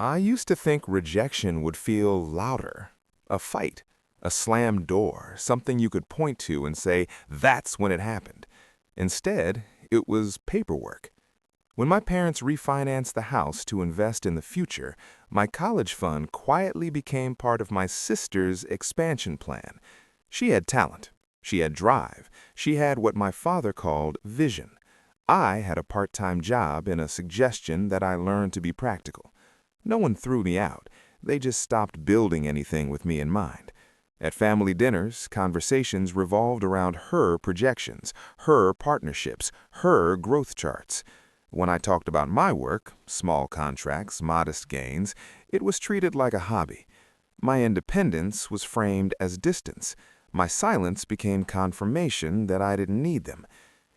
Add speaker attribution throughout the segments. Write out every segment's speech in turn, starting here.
Speaker 1: I used to think rejection would feel louder. A fight, a slammed door, something you could point to and say, that's when it happened. Instead, it was paperwork. When my parents refinanced the house to invest in the future, my college fund quietly became part of my sister's expansion plan. She had talent. She had drive. She had what my father called vision. I had a part-time job in a suggestion that I learned to be practical. No one threw me out. They just stopped building anything with me in mind. At family dinners, conversations revolved around her projections, her partnerships, her growth charts. When I talked about my work, small contracts, modest gains, it was treated like a hobby. My independence was framed as distance. My silence became confirmation that I didn't need them.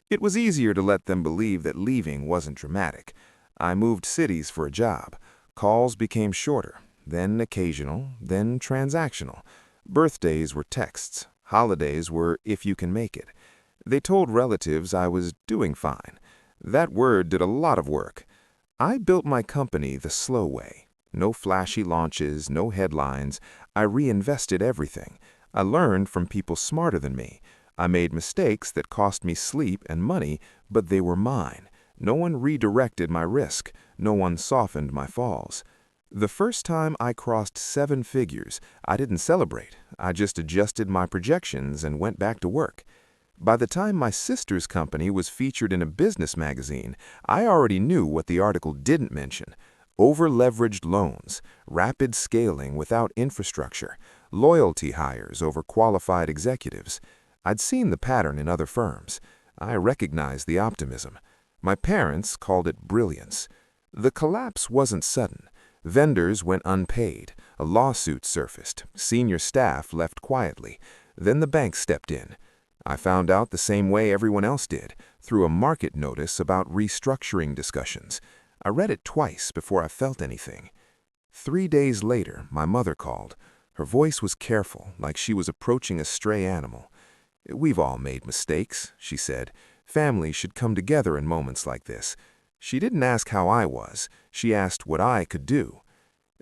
Speaker 1: It was easier to let them believe that leaving wasn't dramatic. I moved cities for a job. Calls became shorter, then occasional, then transactional. Birthdays were texts. Holidays were if you can make it. They told relatives I was doing fine. That word did a lot of work. I built my company the slow way. No flashy launches, no headlines. I reinvested everything. I learned from people smarter than me. I made mistakes that cost me sleep and money, but they were mine. No one redirected my risk. No one softened my falls. The first time I crossed 7 figures, I didn't celebrate. I just adjusted my projections and went back to work. By the time my sister's company was featured in a business magazine, I already knew what the article didn't mention: over-leveraged loans, rapid scaling without infrastructure, loyalty hires over qualified executives. I'd seen the pattern in other firms. I recognized the optimism. My parents called it brilliance. The collapse wasn't sudden. Vendors went unpaid. A lawsuit surfaced. Senior staff left quietly. Then the bank stepped in. I found out the same way everyone else did, through a market notice about restructuring discussions. I read it twice before I felt anything. 3 days later, my mother called. Her voice was careful, like she was approaching a stray animal. "We've all made mistakes," she said. "Families should come together in moments like this." She didn't ask how I was. She asked what I could do.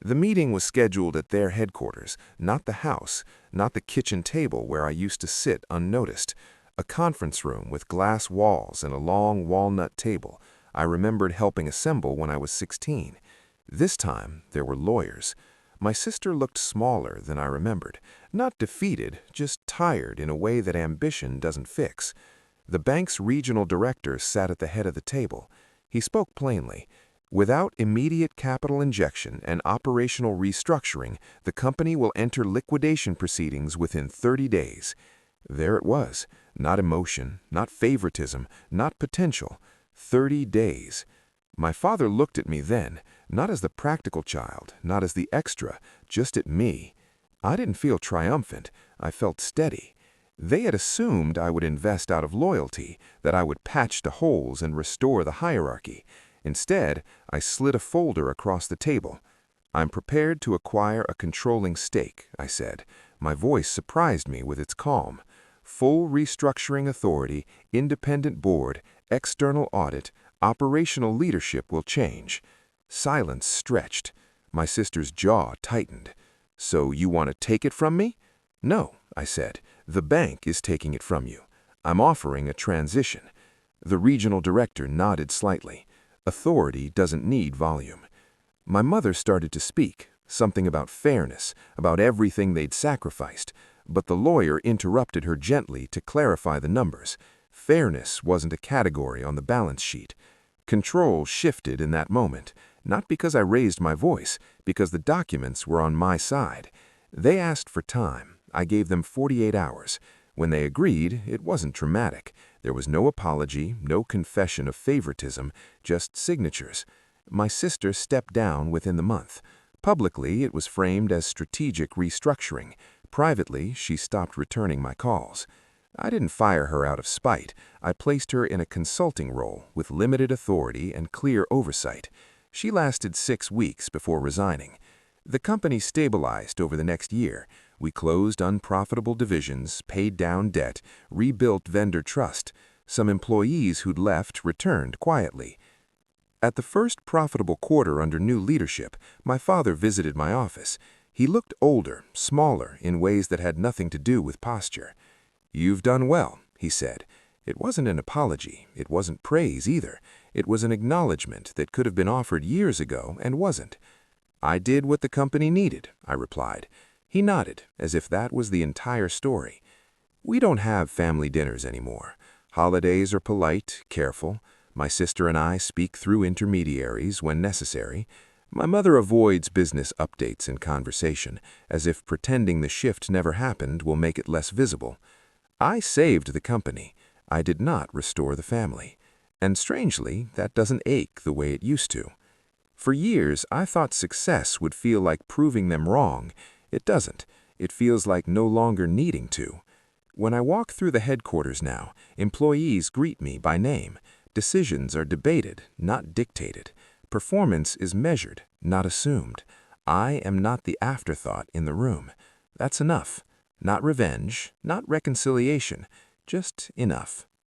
Speaker 1: The meeting was scheduled at their headquarters, not the house, not the kitchen table where I used to sit unnoticed. A conference room with glass walls and a long walnut table I remembered helping assemble when I was 16. This time, there were lawyers. My sister looked smaller than I remembered. Not defeated, just tired in a way that ambition doesn't fix. The bank's regional director sat at the head of the table. He spoke plainly. Without immediate capital injection and operational restructuring, the company will enter liquidation proceedings within 30 days. There it was. Not emotion, not favoritism, not potential. 30 days. My father looked at me then, not as the practical child, not as the extra, just at me. I didn't feel triumphant. I felt steady. They had assumed I would invest out of loyalty, that I would patch the holes and restore the hierarchy. Instead, I slid a folder across the table. "I'm prepared to acquire a controlling stake," I said. My voice surprised me with its calm. "Full restructuring authority, independent board, external audit, operational leadership will change." Silence stretched. My sister's jaw tightened. "So you want to take it from me?" "No," I said. "The bank is taking it from you. I'm offering a transition." The regional director nodded slightly. Authority doesn't need volume. My mother started to speak, something about fairness, about everything they'd sacrificed, but the lawyer interrupted her gently to clarify the numbers. Fairness wasn't a category on the balance sheet. Control shifted in that moment, not because I raised my voice, because the documents were on my side. They asked for time. I gave them 48 hours. When they agreed, it wasn't dramatic. There was no apology, no confession of favoritism, just signatures. My sister stepped down within the month. Publicly, it was framed as strategic restructuring. Privately, she stopped returning my calls. I didn't fire her out of spite. I placed her in a consulting role with limited authority and clear oversight. She lasted 6 weeks before resigning. The company stabilized over the next year. We closed unprofitable divisions, paid down debt, rebuilt vendor trust. Some employees who'd left returned quietly.
Speaker 2: At the first profitable quarter under new leadership, my father visited my office. He looked older, smaller, in ways that had nothing to do with posture. "You've done well," he said. It wasn't an apology. It wasn't praise either. It was an acknowledgement that could have been offered years ago and wasn't. "I did what the company needed," I replied. He nodded, as if that was the entire story. We don't have family dinners anymore. Holidays are polite, careful. My sister and I speak through intermediaries when necessary. My mother avoids business updates and conversation, as if pretending the shift never happened will make it less visible. I saved the company. I did not restore the family. And strangely, that doesn't ache the way it used to. For years, I thought success would feel like proving them wrong. It doesn't. It feels like no longer needing to. When I walk through the headquarters now, employees greet me by name. Decisions are debated, not dictated. Performance is measured, not assumed. I am not the afterthought in the room. That's enough. Not revenge, not reconciliation, just enough.